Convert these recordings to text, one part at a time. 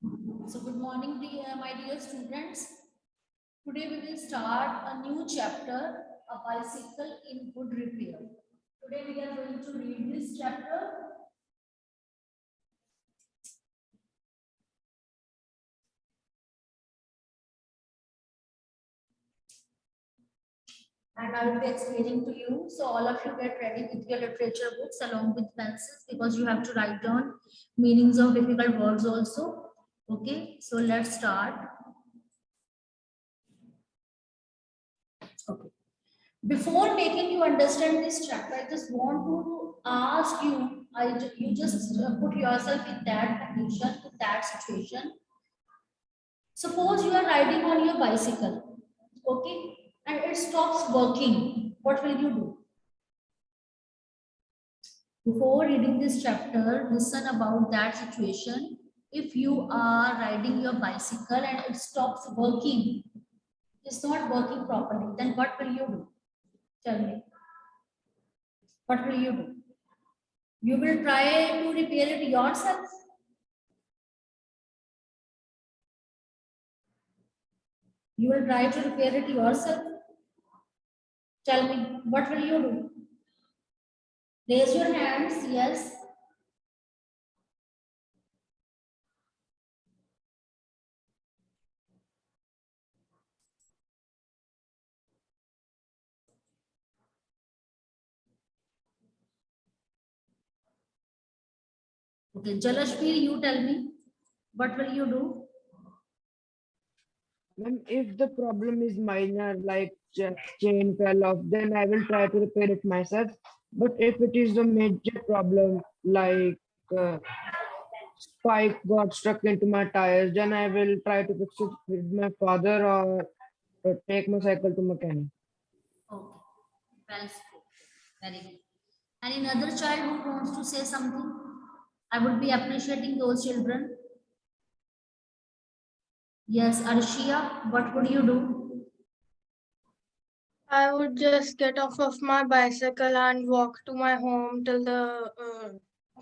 So good morning, my dear students. Today we will start a new chapter, a bicycle in good repair. Today we are going to read this chapter. And I will be explaining to you. So all of you get ready with your literature books along with pencils because you have to write down meanings of difficult words also. Okay, so let's start. Okay. Before making you understand this chapter, I just want to ask you, you just put yourself in that condition, in that situation. Suppose you are riding on your bicycle, okay, and it stops working. What will you do? Before reading this chapter, listen about that situation. If you are riding your bicycle and it stops working, it's not working properly, then what will you do? Tell me. What will you do? You will try to repair it yourself. You will try to repair it yourself. Tell me, what will you do? Raise your hands. Yes. Okay, Jalashveer, you tell me, what will you do? Ma'am, if the problem is minor, like just chain fell off, then I will try to repair it myself. But if it is a major problem, like spike got stuck into my tires, then I will try to fix it with my father or take my cycle to mechanic. Okay, well spoken. Very good. Any other child who wants to say something? I would be appreciating those children. Yes, Arshia, what would you do? I would just get off of my bicycle and walk to my home till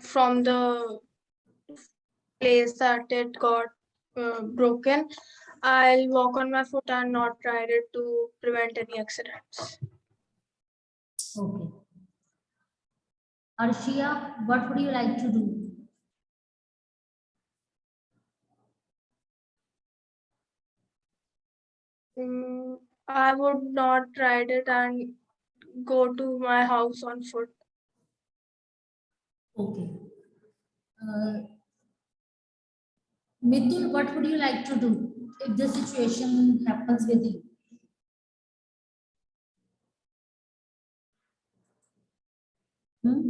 from the place that it got broken. I'll walk on my foot and not ride it to prevent any accidents. Okay. Arshia, what would you like to do? I would not ride it and go to my house on foot. Okay. Mithul, what would you like to do if this situation happens with you? Hmm?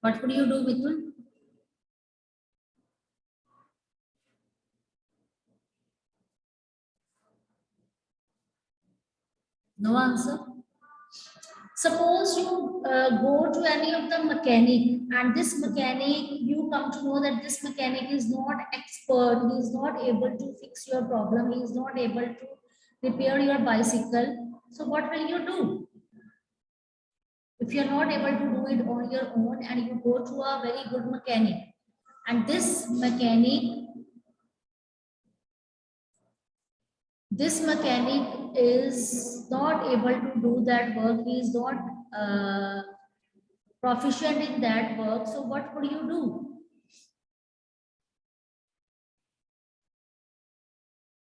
What would you do, Mithul? No answer. Suppose you go to any of the mechanic, and this mechanic, you come to know that this mechanic is not expert, he is not able to fix your problem, he is not able to repair your bicycle. So what will you do? If you are not able to do it on your own and you go to a very good mechanic, and this mechanic is not able to do that work, he is not uh, proficient in that work, so what would you do?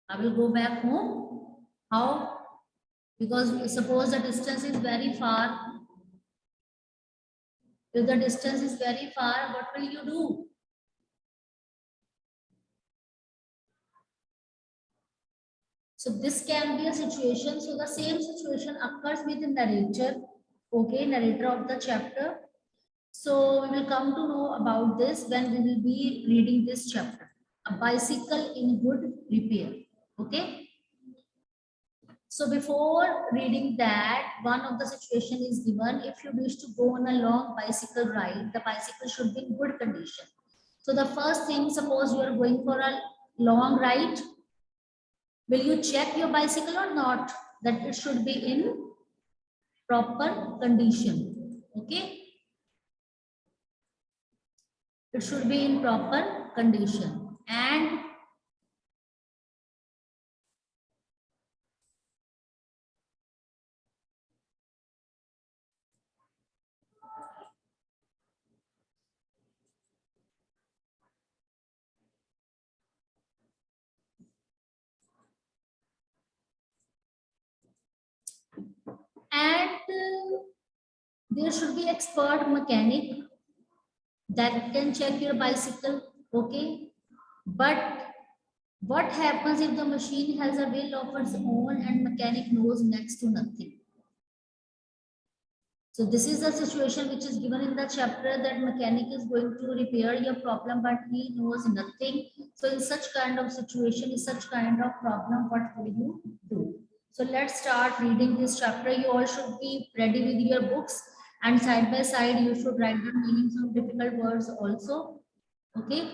I will go back home. How? Because suppose the distance is very far. If the distance is very far, what will you do? So this can be a situation. So the same situation occurs with the narrator. Okay, narrator of the chapter. So we will come to know about this when we will be reading this chapter. A bicycle in good repair. Okay. So before reading that, one of the situation is given. If you wish to go on a long bicycle ride, the bicycle should be in good condition. So the first thing, suppose you are going for a long ride, will you check your bicycle or not? That it should be in proper condition. Okay. It should be in proper condition. And there should be expert mechanic that can check your bicycle. Okay. But what happens if the machine has a will of its own and mechanic knows next to nothing? So this is the situation which is given in the chapter, that mechanic is going to repair your problem, but he knows nothing. So in such kind of situation, in such kind of problem, what will you do? So let's start reading this chapter. You all should be ready with your books, and side by side you should write the meanings of difficult words also. Okay.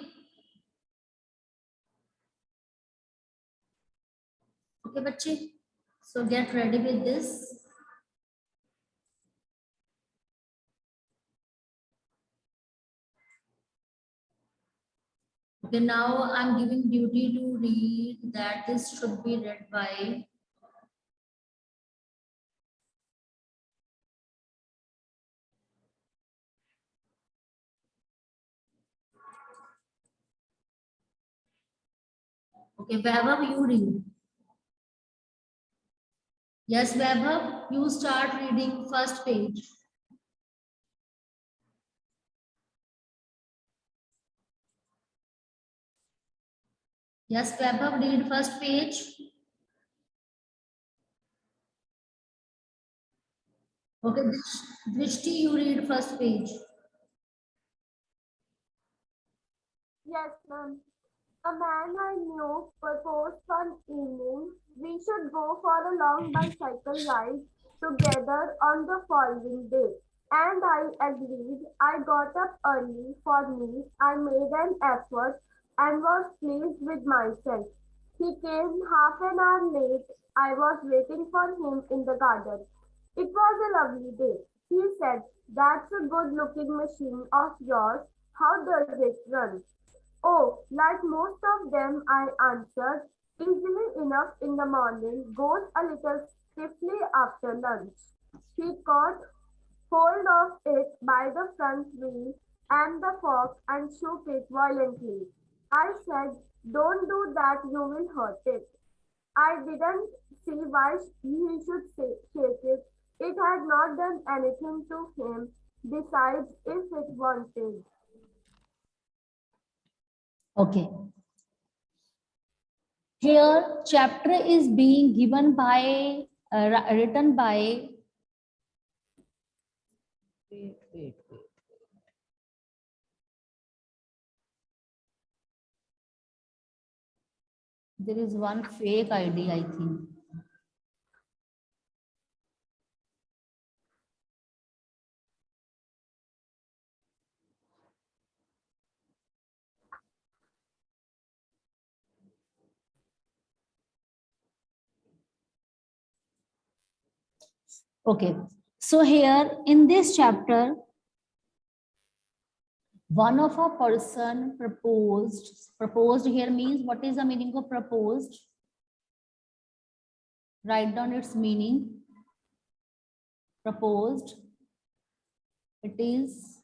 Okay, bache. So get ready with this. Okay, now I'm giving duty to read that this should be read by okay, Vaibhav, you read. Yes, Vaibhav, you start reading first page. Yes, Vaibhav, read first page. Okay, Drishti, you read first page. Yes, ma'am. A man I knew proposed one evening we should go for a long bicycle ride together on the following day. And I agreed. I got up early for me. I made an effort and was pleased with myself. He came half an hour late. I was waiting for him in the garden. It was a lovely day. He said, "That's a good looking machine of yours. How does it run?" "Oh, like most of them," I answered, "easily enough in the morning, goes a little stiffly after lunch." He caught hold of it by the front wheel and the fork and shook it violently. I said, "Don't do that, you will hurt it." I didn't see why he should shake it. It had not done anything to him. Besides, if it wanted. Okay. Here, chapter is being given by, written by, wait. There is one fake ID, I think. Okay. So here in this chapter, one of a person proposed here means, what is the meaning of proposed? Write down its meaning. Proposed. It is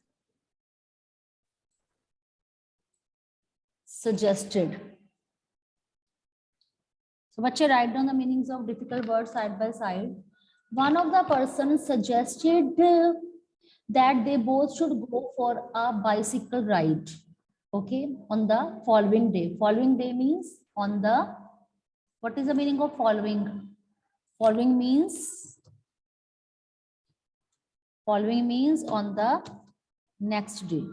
suggested. So bache, write down the meanings of difficult words side by side. One of the persons suggested that they both should go for a bicycle ride. Okay, on the following day. Following day means on the, what is the meaning of following? Following means on the next day.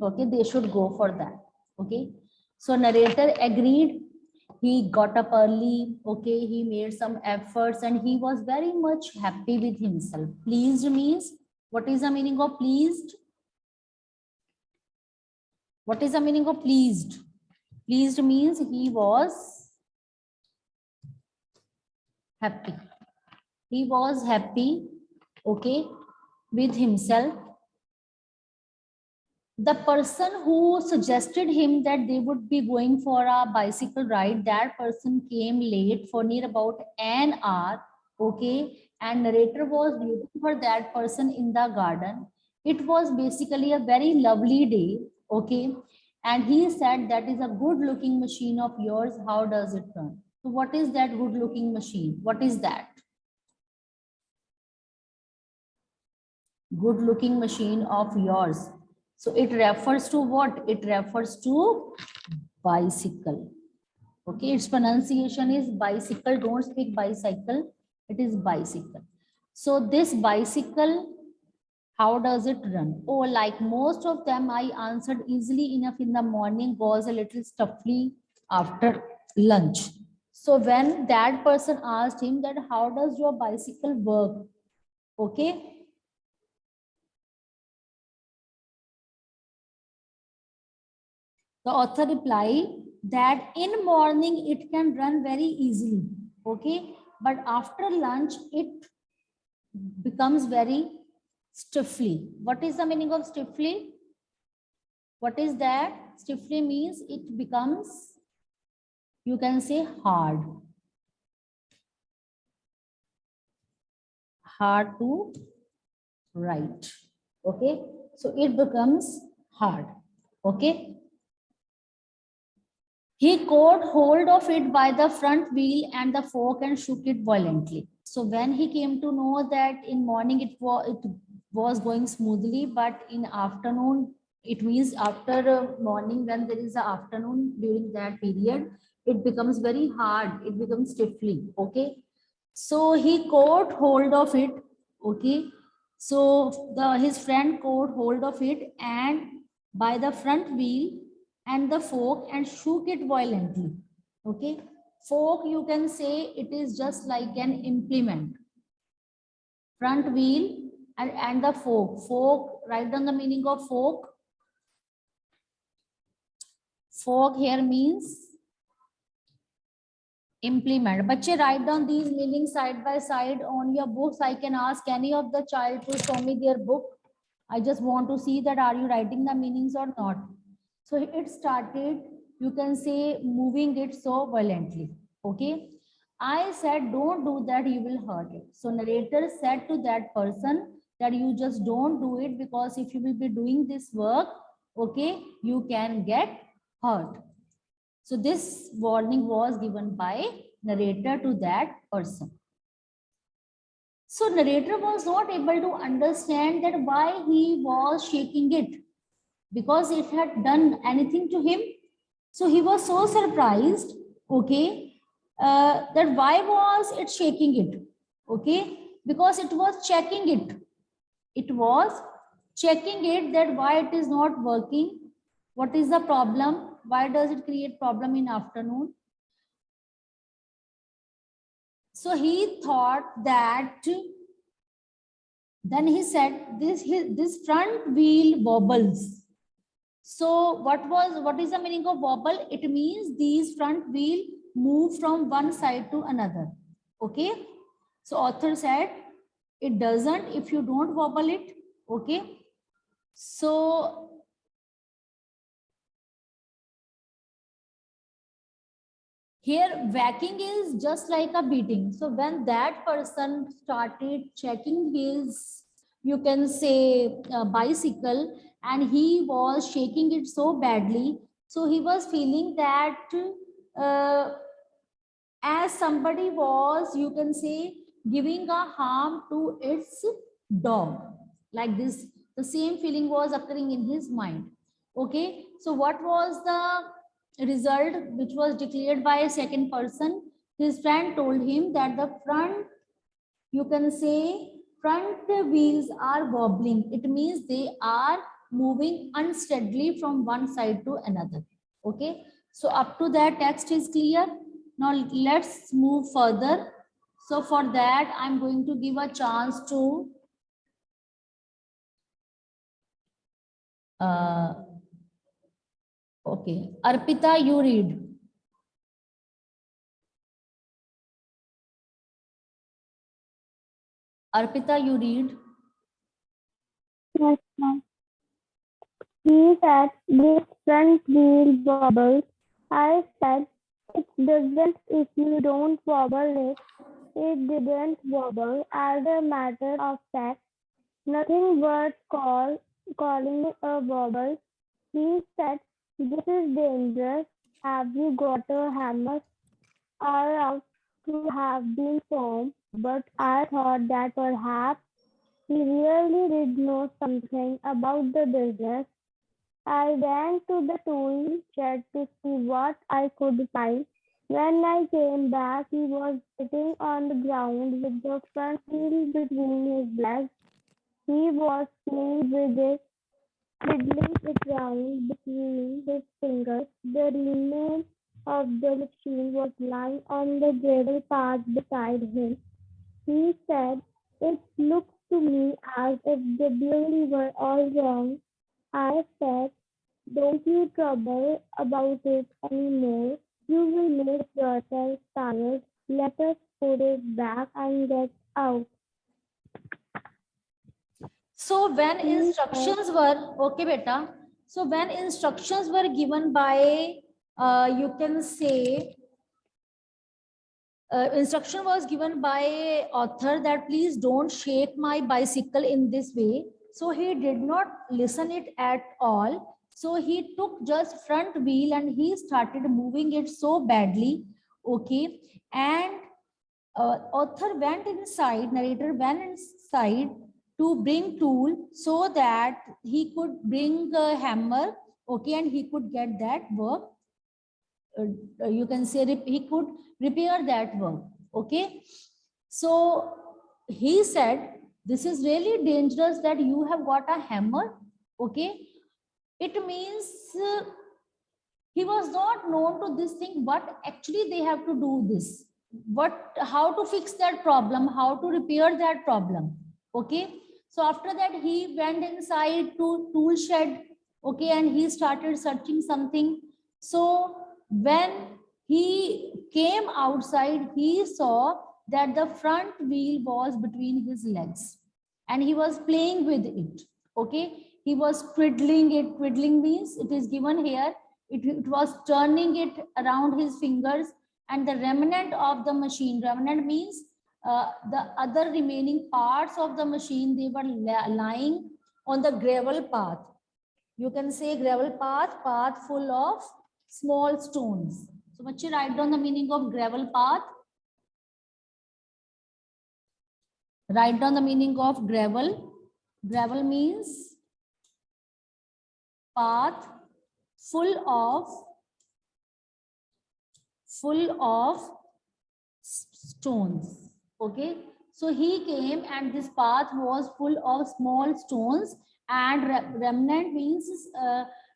Okay, they should go for that. Okay, so narrator agreed. He got up early. Okay, he made some efforts and he was very much happy with himself. Pleased means, what is the meaning of pleased? What is the meaning of pleased? Pleased means he was happy. He was happy, okay, with himself. the person who suggested him that they would be going for a bicycle ride, that person came late for near about an hour. Okay, and narrator was waiting for that person in the garden. It was basically a very lovely day. Okay, and he said, that is a good looking machine of yours, how does it run? So what is that good looking machine? What is that good looking machine of yours? So it refers to what? It refers to bicycle. Okay, its pronunciation is bicycle. Don't speak bicycle. It is bicycle. So this bicycle, how does it run? Oh, like most of them, I answered easily enough in the morning, was a little stuffy after lunch. So when that person asked him that, how does your bicycle work? Okay. The author replied that in morning it can run very easily. Okay. But after lunch, it becomes very stiffly. What is the meaning of stiffly? What is that? Stiffly means it becomes, you can say, hard. Hard to write. Okay. So it becomes hard. Okay. He caught hold of it by the front wheel and the fork and shook it violently. So when he came to know that in morning it was going smoothly, but in afternoon, it means after morning, when there is a afternoon, during that period, it becomes very hard. It becomes stiffly. Okay. So he caught hold of it. Okay. So his friend caught hold of it and by the front wheel and the fork and shook it violently. Okay. Fork, you can say it is just like an implement. Front wheel and the fork. Fork, write down the meaning of fork. Fork here means implement. Bache, write down these meanings side by side on your books. I can ask any of the child to show me their book. I just want to see that are you writing the meanings or not. So it started, you can say, moving it so violently. Okay. I said, don't do that, you will hurt it. So narrator said to that person that you just don't do it, because if you will be doing this work, okay, you can get hurt. So this warning was given by narrator to that person. So narrator was not able to understand that why he was shaking it, because it had done anything to him. So he was so surprised, okay, that why was it shaking it? Okay, because it was checking it. It was checking it that why it is not working. What is the problem? Why does it create problem in afternoon? So he thought that, then he said, this front wheel wobbles. So what is the meaning of wobble? It means these front wheel move from one side to another. Okay. So author said it doesn't if you don't wobble it. Okay. So here whacking is just like a beating. So when that person started checking his, you can say, bicycle, and he was shaking it so badly, so he was feeling that uh, as somebody was, you can say, giving a harm to its dog. Like this, the same feeling was occurring in his mind. Okay. So what was the result which was declared by a second person? His friend told him that the front, you can say, front wheels are wobbling. It means they are moving unsteadily from one side to another. Okay. So up to that text is clear. Now let's move further. So for that, I'm going to give a chance to okay, Arpita, you read. Arpita, you read. Yes, ma'am. He said, this front wheel wobbles. I said, it doesn't if you don't wobble it. It didn't wobble. As a matter of fact, nothing worth calling a wobble. He said, this is dangerous. Have you got a hammer? Our out to have been formed, but I thought that perhaps he really did know something about the business. I ran to the tool shed to see what I could find. When I came back, he was sitting on the ground with the front wheel between his legs. He was playing with it, fiddling it round between his fingers. The remains of the machine was lying on the gravel path beside him. He said, it looks to me as if the bearings were all wrong. I said, don't you trouble about it anymore. You will make yourself tired. Let us put it back and get out. So when He said, instructions were, okay, beta. So when instructions were given by, you can say, instruction was given by author that please don't shake my bicycle in this way. So he did not listen it at all. So he took just front wheel and he started moving it so badly. Okay. And author went inside, narrator went inside to bring tool so that he could bring a hammer. Okay. And he could get that work. You can say he could repair that work. Okay. So he said, this is really dangerous that you have got a hammer. Okay. It means he was not known to this thing, but actually they have to do this. How to fix that problem, how to repair that problem. Okay. So after that, he went inside to tool shed. Okay. And he started searching something. So when he came outside, he saw that the front wheel was between his legs and he was playing with it. Okay. He was twiddling it. Twiddling means it is given here. It was turning it around his fingers, and the remnant of the machine, remnant means the other remaining parts of the machine, they were lying on the gravel path. You can say gravel path full of small stones. So Machi, write down the meaning of gravel path. Write down the meaning of gravel. Gravel means path full of stones. Okay. So he came and this path was full of small stones, and remnant means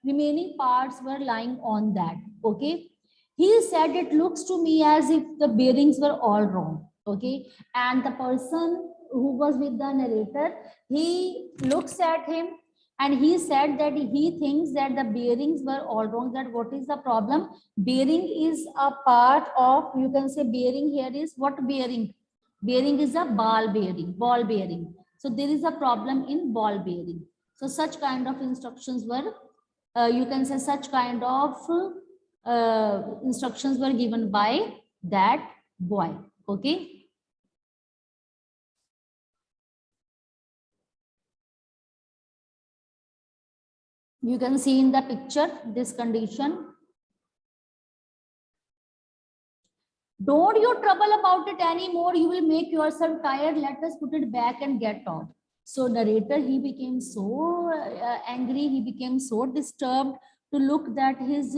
remaining parts were lying on that. Okay. He said, it looks to me as if the bearings were all wrong. Okay. And the person who was with the narrator, he looks at him and he said that he thinks that the bearings were all wrong. That what is the problem? Bearing is a part of, you can say bearing here is what bearing? Bearing is a ball bearing. So there is a problem in ball bearing. So such kind of instructions were, you can say such kind of instructions were given by that boy. Okay. You can see in the picture this condition. Don't you trouble about it anymore. You will make yourself tired. Let us put it back and get off. So narrator, he became so angry. He became so disturbed to look that his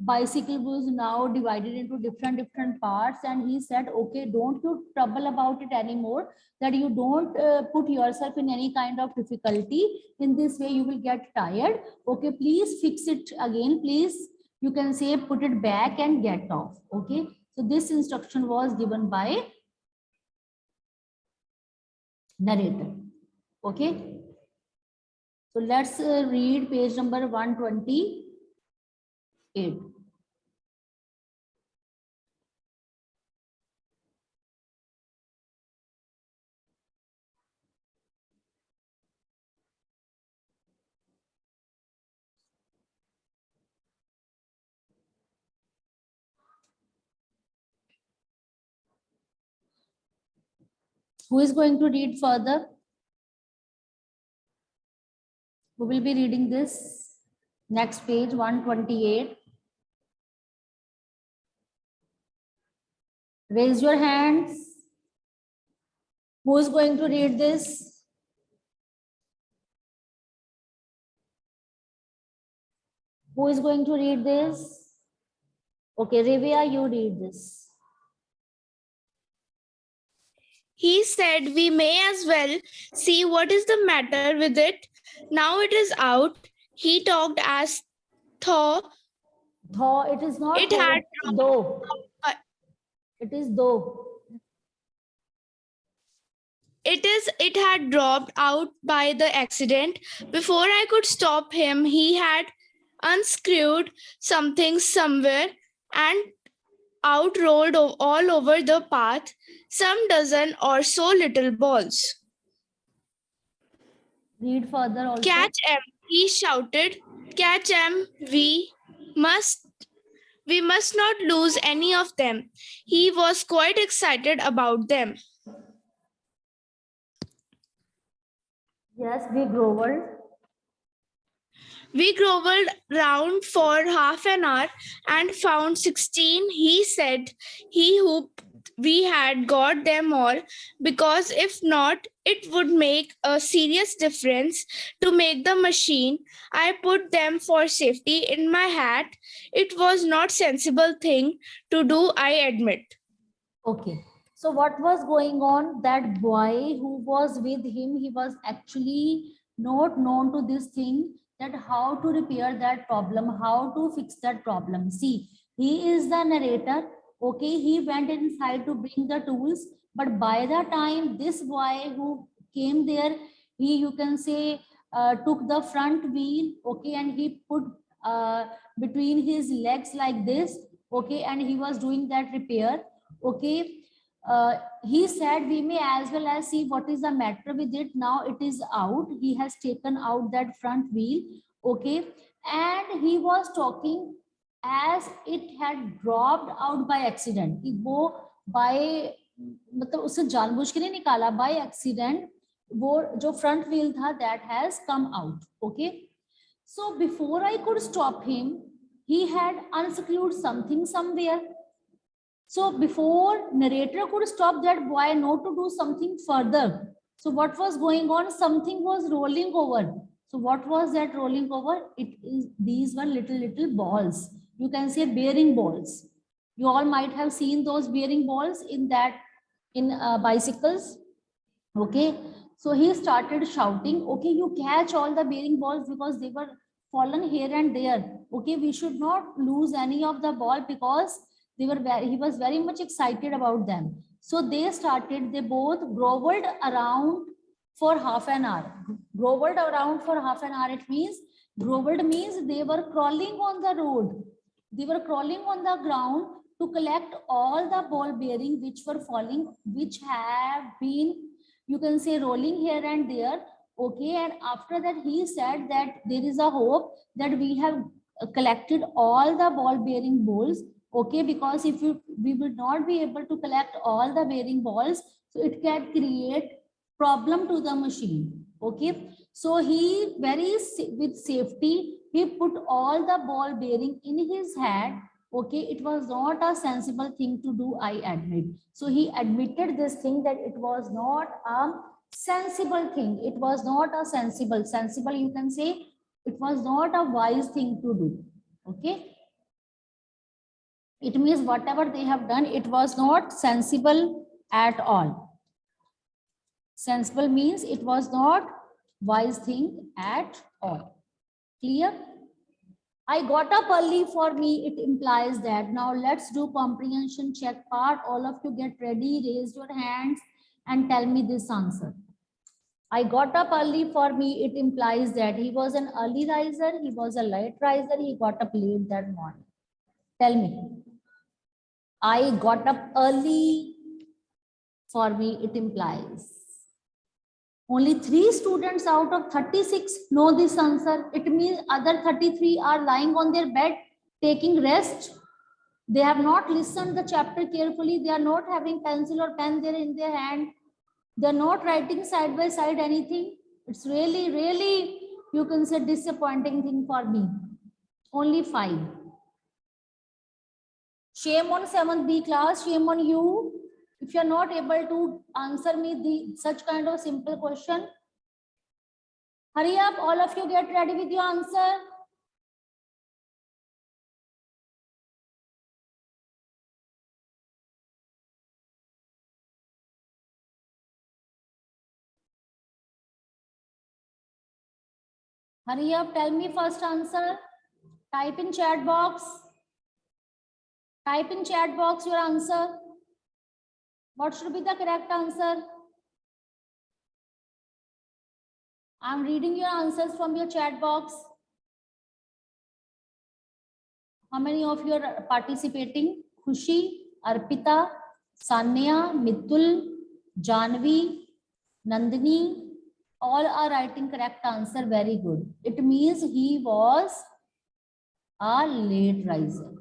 bicycle was now divided into different parts. And he said, okay, don't you trouble about it anymore. That you don't put yourself in any kind of difficulty. In this way, you will get tired. Okay, please fix it again. Please, you can say, put it back and get off. Okay. So this instruction was given by narrator. Okay. So let's read page number 128. Who is going to read further? Who will be reading this? Next page, 128. Raise your hands. Who is going to read this? Who is going to read this? Okay, Rivia, you read this. He said we may as well see what is the matter with it. Now it is out. He talked as though Though, it is not it though, had it's though. It is though. it had dropped out by the accident. Before I could stop him, he had unscrewed something somewhere and out rolled all over the path some dozen or so little balls. Read further also. Catch him, he shouted. Catch him, we must not lose any of them. He was quite excited about them. Yes, we groveled. We grovelled round for half an hour and found 16. He said he hoped we had got them all, because if not, it would make a serious difference to make the machine. I put them for safety in my hat. It was not sensible thing to do, I admit. Okay. So what was going on? That boy who was with him, he was actually not known to this thing, that how to repair that problem, how to fix that problem. See, he is the narrator. Okay, he went inside to bring the tools, but by the time this boy who came there, he, you can say, took the front wheel, okay, and he put between his legs like this, okay, and he was doing that repair. Okay, he said we may as well as see what is the matter with it. Now it is out. He has taken out that front wheel. Okay, and he was talking as it had dropped out by accident. वो by मतलब उसे जानबूझ के नहीं निकाला, by accident वो जो front wheel था that has come out. Okay, so before I could stop him, he had unscrewed something somewhere. So before narrator could stop that boy not to do something further. So what was going on? Something was rolling over. So what was that rolling over? It is, these were little balls. You can say bearing balls. You all might have seen those bearing balls in that, in bicycles. Okay. So he started shouting, okay, you catch all the bearing balls because they were fallen here and there. Okay. We should not lose any of the ball because they were very, he was very much excited about them. So they both grovelled around for half an hour. Grovelled around for half an hour. It means, grovelled means they were crawling on the road. They were crawling on the ground to collect all the ball bearing which were falling, which have been, you can say, rolling here and there. Okay, and after that he said that there is a hope that we have collected all the ball bearing balls. Okay, because if we will not be able to collect all the bearing balls, so it can create problem to the machine. Okay, so he with safety, he put all the ball bearing in his hat. Okay, it was not a sensible thing to do, I admit. So he admitted this thing, that it was not a sensible thing. It was not a sensible, you can say, it was not a wise thing to do. Okay. It means whatever they have done, it was not sensible at all. Sensible means it was not wise thing at all. Clear? I got up early, for me it implies that. Now let's do comprehension check part. All of you get ready, raise your hands and tell me this answer. I got up early, for me it implies that he was an early riser, he was a late riser, he got up late that morning. Tell me. I got up early, for me it implies. Only 3 students out of 36 know this answer. It means other 33 are lying on their bed taking rest. They have not listened the chapter carefully. They are not having pencil or pen there in their hand. They're not writing side by side anything. It's really, really, you can say, disappointing thing for me. Only 5. Shame on 7th B class, shame on you. If you're not able to answer me such kind of simple question, hurry up, all of you get ready with your answer. Hurry up, tell me first answer. Type in chat box. Type in chat box your answer. What should be the correct answer? I'm reading your answers from your chat box. How many of you are participating? Khushi, Arpita, Sanya, Mitul, Janvi, Nandini, all are writing correct answer. Very good. It means he was a late riser.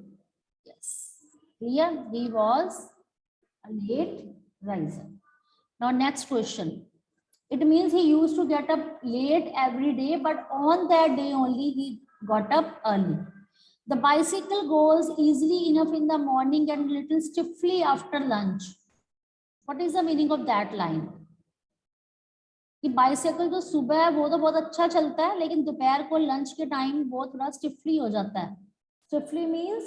Yes. Clear? He was a late riser. Now next question. It means he used to get up late every day, but on that day only he got up early. The bicycle goes easily enough in the morning and little stiffly after lunch. What is the meaning of that line? कि bicycle जो सुबह है वो तो बहुत अच्छा चलता है, लेकिन दोपहर को लंच के टाइम वो थोड़ा स्टिफली हो जाता है. Stiffly means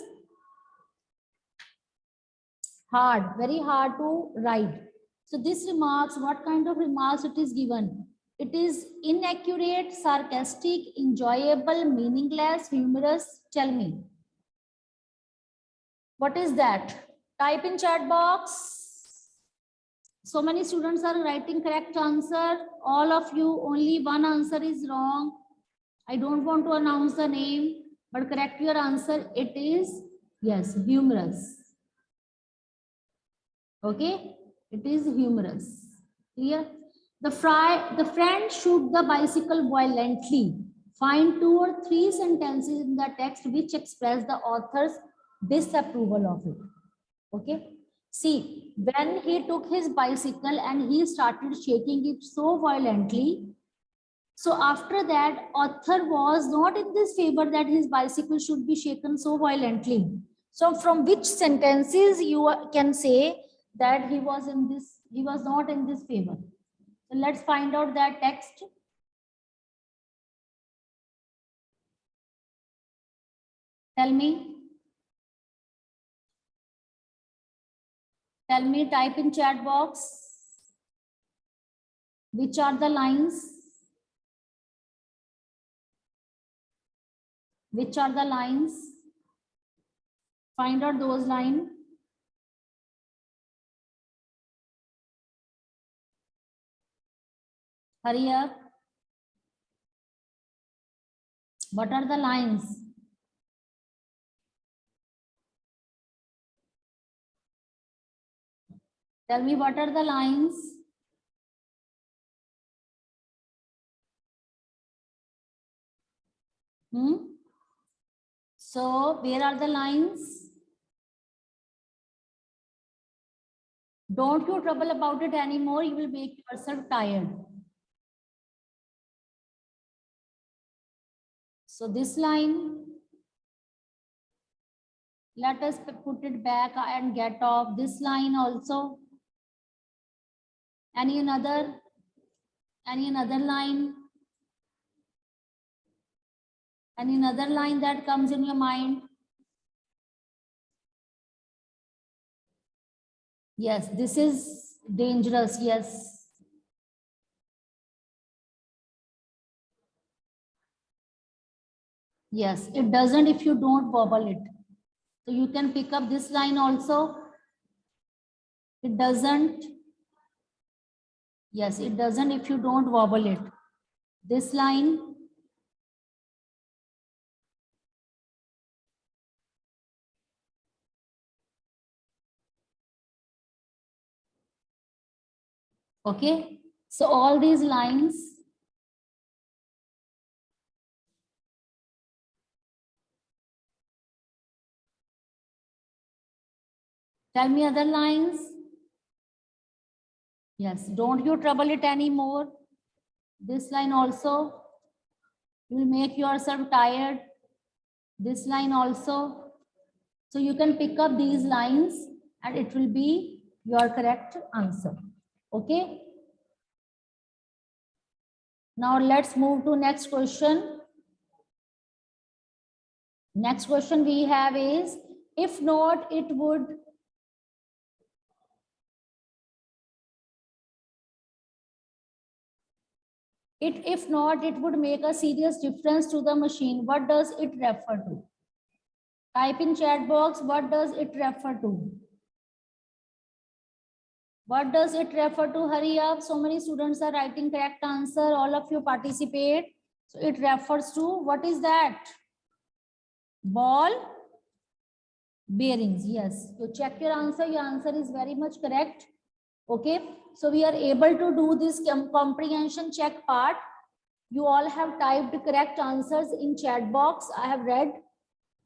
hard, very hard to ride. So this remarks, what kind of remarks it is given? It is inaccurate, sarcastic, enjoyable, meaningless, humorous. Tell me. What is that? Type in chat box. So many students are writing correct answer. All of you, only one answer is wrong. I don't want to announce the name, but correct your answer. It is, yes, humorous. Okay, it is humorous. Clear? The friend shook the bicycle violently. Find 2 or 3 sentences in the text which express the author's disapproval of it. Okay. See, when he took his bicycle and he started shaking it so violently, so after that, author was not in this favor that his bicycle should be shaken so violently. So from which sentences you can say that he was not in this favor? So let's find out that text. Tell me. Tell me, type in chat box. Which are the lines? Which are the lines? Find out those lines. Hurry up. What are the lines? Tell me, what are the lines? So where are the lines? Don't you trouble about it anymore. You will make yourself tired. So this line, let us put it back and get off. This line also. Any another line? Any another line that comes in your mind? Yes, this is dangerous. Yes. Yes, it doesn't if you don't wobble it. So you can pick up this line also. It doesn't. Yes, it doesn't if you don't wobble it. This line. Okay. So all these lines. Tell me other lines. Yes, don't you trouble it anymore. This line also will make yourself tired. This line also. So you can pick up these lines and it will be your correct answer. Okay. Now let's move to next question. Next question we have is, if not, it would. If not, it would make a serious difference to the machine. What does it refer to? Type in chat box, what does it refer to? What does it refer to? Hurry up. So many students are writing correct answer. All of you participate. So it refers to, what is that? Ball bearings. Yes. So check your answer. Your answer is very much correct. Okay. So we are able to do this comprehension check part. You all have typed correct answers in chat box. I have read.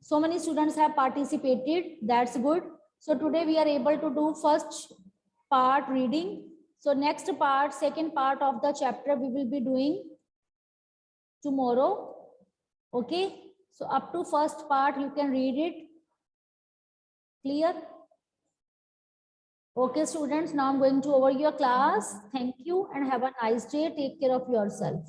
So many students have participated. That's good. So today we are able to do first part reading. So next part, second part of the chapter we will be doing tomorrow. Okay. So up to first part you can read it. Clear? Okay, students. Now I'm going to over your class. Thank you and have a nice day. Take care of yourself.